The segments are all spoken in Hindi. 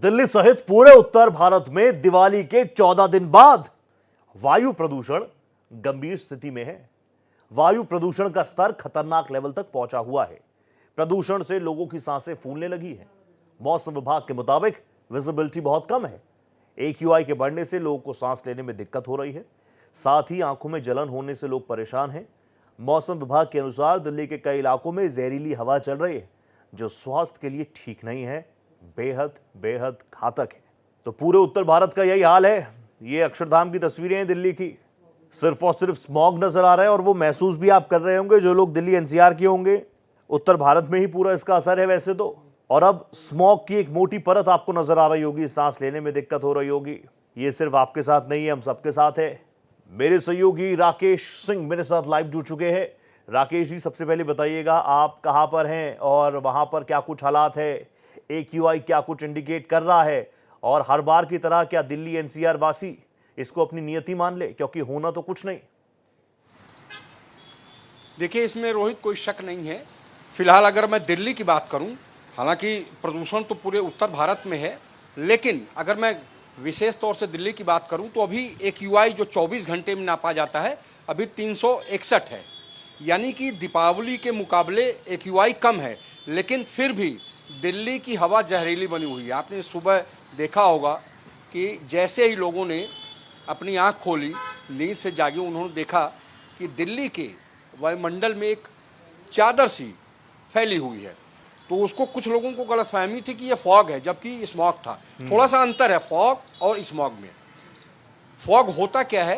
दिल्ली सहित पूरे उत्तर भारत में दिवाली के 14 दिन बाद वायु प्रदूषण गंभीर स्थिति में है। वायु प्रदूषण का स्तर खतरनाक लेवल तक पहुंचा हुआ है। प्रदूषण से लोगों की सांसें फूलने लगी हैं। मौसम विभाग के मुताबिक विजिबिलिटी बहुत कम है। AQI के बढ़ने से लोगों को सांस लेने में दिक्कत हो रही है। साथ ही आंखों में जलन होने से लोग परेशान हैं। मौसम विभाग के अनुसार दिल्ली के कई इलाकों में जहरीली हवा चल रही है, जो स्वास्थ्य के लिए ठीक नहीं है, बेहद बेहद घातक है। तो पूरे उत्तर भारत का यही हाल है। ये अक्षरधाम की तस्वीरें हैं दिल्ली की। सिर्फ और सिर्फ स्मॉग नजर आ रहा है और वो महसूस भी आप कर रहे होंगे जो लोग दिल्ली NCR के होंगे। उत्तर भारत में ही पूरा इसका असर है वैसे तो। और अब स्मॉग की एक मोटी परत आपको नजर आ रही होगी, सांस लेने में दिक्कत हो रही होगी। ये सिर्फ आपके साथ नहीं है, हम सबके साथ है। मेरे सहयोगी राकेश सिंह मेरे साथ लाइव जुड़ चुके हैं। राकेश जी, सबसे पहले बताइएगा आप कहां पर हैं और वहां पर क्या कुछ हालात है? AQI क्या कुछ इंडिकेट कर रहा है? और हर बार की तरह क्या दिल्ली NCR वासी इसको अपनी नियति मान ले, क्योंकि होना तो कुछ नहीं। देखिए, इसमें रोहित कोई शक नहीं है। फिलहाल अगर मैं दिल्ली की बात करूं, हालांकि प्रदूषण तो पूरे उत्तर भारत में है, लेकिन अगर मैं विशेष तौर से दिल्ली की बात करूं तो अभी AQI जो 24 घंटे में नापा जाता है अभी 361 है। यानी कि दीपावली के मुकाबले AQI कम है, लेकिन फिर भी दिल्ली की हवा जहरीली बनी हुई है। आपने सुबह देखा होगा कि जैसे ही लोगों ने अपनी आंख खोली, नींद से जागे, उन्होंने देखा कि दिल्ली के वायुमंडल में एक चादर सी फैली हुई है। तो उसको कुछ लोगों को गलतफहमी थी कि यह फॉग है, जबकि स्मॉग था। थोड़ा सा अंतर है फॉग और स्मॉग में। फॉग होता क्या है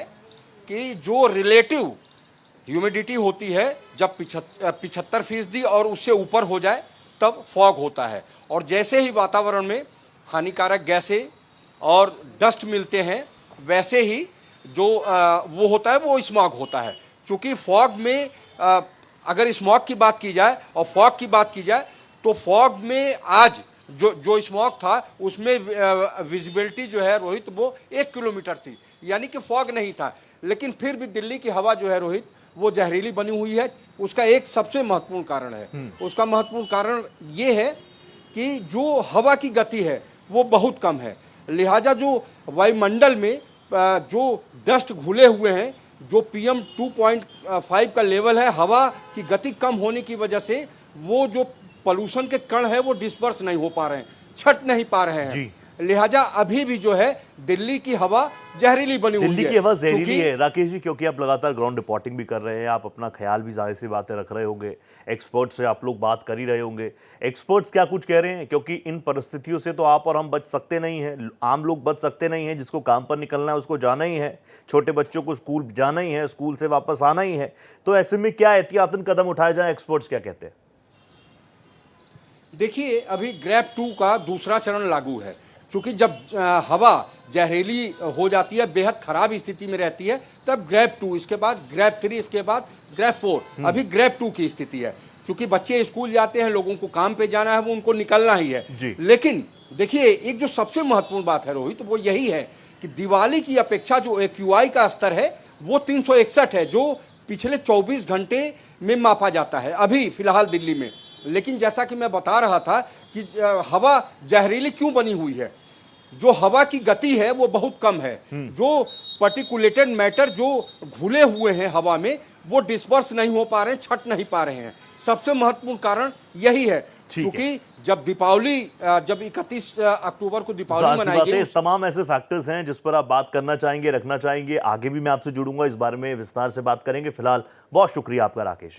कि जो रिलेटिव ह्यूमिडिटी होती है जब 75% और उससे ऊपर हो जाए तब फॉग होता है। और जैसे ही वातावरण में हानिकारक गैसें और डस्ट मिलते हैं, वैसे ही जो वो होता है वो स्मॉग होता है। चूँकि फॉग में अगर स्मॉग की बात की जाए और फॉग की बात की जाए तो फॉग में आज जो स्मॉग था उसमें विजिबिलिटी जो है रोहित वो 1 किलोमीटर थी, यानी कि फॉग नहीं था। लेकिन फिर भी दिल्ली की हवा जो है रोहित वो जहरीली बनी हुई है। उसका एक सबसे महत्वपूर्ण कारण है, उसका महत्वपूर्ण कारण ये है कि जो हवा की गति है वो बहुत कम है। लिहाजा जो वायुमंडल में जो डस्ट घुले हुए हैं, जो PM 2.5 का लेवल है, हवा की गति कम होने की वजह से वो जो पोल्यूशन के कण है वो डिस्पर्स नहीं हो पा रहे हैं, छट नहीं पा रहे हैं। लिहाजा अभी भी जो है दिल्ली की हवा जहरीली बनी हुई है। दिल्ली की हवा जहरीली है राकेश जी, क्योंकि आप लगातार ग्राउंड रिपोर्टिंग भी कर रहे हैं, आप अपना ख्याल भी जाहिर सी बातें रख रहे होंगे, एक्सपर्ट्स से आप लोग बात कर ही रहे होंगे। एक्सपर्ट्स क्या कुछ कह रहे हैं? क्योंकि इन परिस्थितियों से तो आप और हम बच सकते नहीं हैं, आम लोग बच सकते नहीं हैं। जिसको काम पर निकलना है उसको जाना ही है, छोटे बच्चों को स्कूल जाना ही है, स्कूल से वापस आना ही है। तो ऐसे में क्या एहतियातन कदम उठाए जाए? एक्सपर्ट्स क्या कहते हैं? देखिए, अभी ग्रेप 2 का दूसरा चरण लागू है। क्योंकि जब हवा जहरीली हो जाती है, बेहद खराब स्थिति में रहती है, तब ग्रेप 2, इसके बाद ग्रेप 3, इसके बाद ग्रेप 4। अभी ग्रेप 2 की स्थिति है। क्योंकि बच्चे स्कूल जाते हैं, लोगों को काम पे जाना है, वो उनको निकलना ही है। लेकिन देखिए, एक जो सबसे महत्वपूर्ण बात है रोहित, वो यही है कि दिवाली की अपेक्षा जो AQI का स्तर है वो 361 है, जो पिछले 24 घंटे में मापा जाता है अभी फिलहाल दिल्ली में। लेकिन जैसा कि मैं बता रहा था कि हवा जहरीली क्यों बनी हुई है, जो हवा की गति है वो बहुत कम है। जो पार्टिकुलेटेड मैटर जो घुले हुए हैं हवा में वो डिस्पर्स नहीं हो पा रहे हैं, छट नहीं पा रहे हैं। सबसे महत्वपूर्ण कारण यही है। क्योंकि जब दीपावली, जब 31 अक्टूबर को दीपावली मनाई गई, तमाम ऐसे फैक्टर्स हैं जिस पर आप बात करना चाहेंगे, रखना चाहेंगे। आगे भी मैं आपसे जुड़ूंगा, इस बारे में विस्तार से बात करेंगे। फिलहाल बहुत शुक्रिया आपका राकेश।